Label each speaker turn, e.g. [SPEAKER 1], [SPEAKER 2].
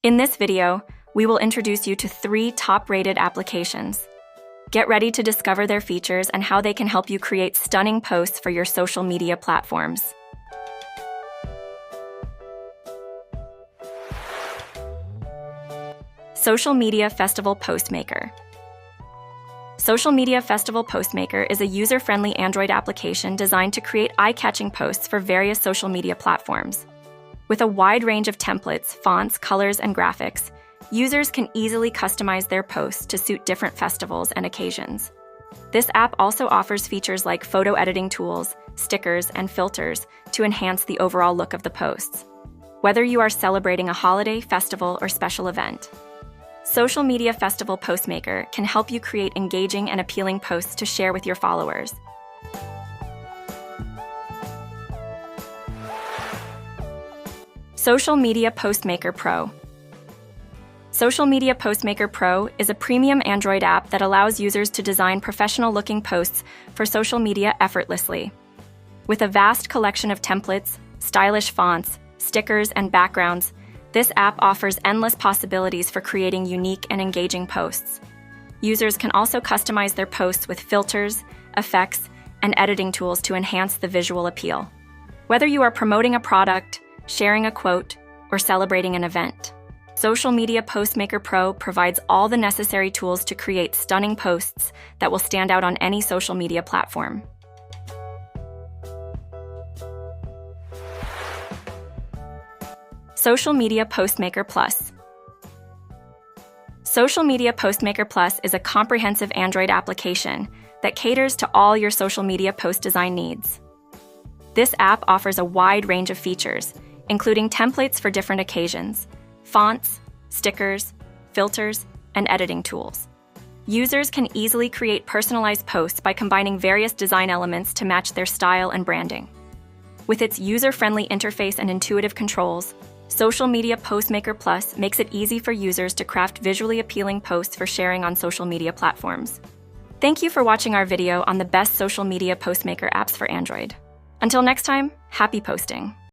[SPEAKER 1] In this video, we will introduce you to 3 top-rated applications. Get ready to discover their features and how they can help you create stunning posts for your social media platforms. Social Media Festival Postmaker. Social Media Festival Postmaker is a user-friendly Android application designed to create eye-catching posts for various social media platforms. With a wide range of templates, fonts, colors, and graphics, users can easily customize their posts to suit different festivals and occasions. This app also offers features like photo editing tools, stickers, and filters to enhance the overall look of the posts. Whether you are celebrating a holiday, festival, or special event, Social Media Festival Postmaker can help you create engaging and appealing posts to share with your followers. Social Media Postmaker Pro. Social Media Postmaker Pro is a premium Android app that allows users to design professional-looking posts for social media effortlessly. With a vast collection of templates, stylish fonts, stickers, and backgrounds, this app offers endless possibilities for creating unique and engaging posts. Users can also customize their posts with filters, effects, and editing tools to enhance the visual appeal. Whether you are promoting a product, sharing a quote, or celebrating an event, Social Media Postmaker Pro provides all the necessary tools to create stunning posts that will stand out on any social media platform. Social Media Postmaker Plus. Social Media Postmaker Plus is a comprehensive Android application that caters to all your social media post design needs. This app offers a wide range of features, including templates for different occasions, fonts, stickers, filters, and editing tools. Users can easily create personalized posts by combining various design elements to match their style and branding. With its user-friendly interface and intuitive controls, Social Media Postmaker Plus makes it easy for users to craft visually appealing posts for sharing on social media platforms. Thank you for watching our video on the best social media postmaker apps for Android. Until next time, happy posting!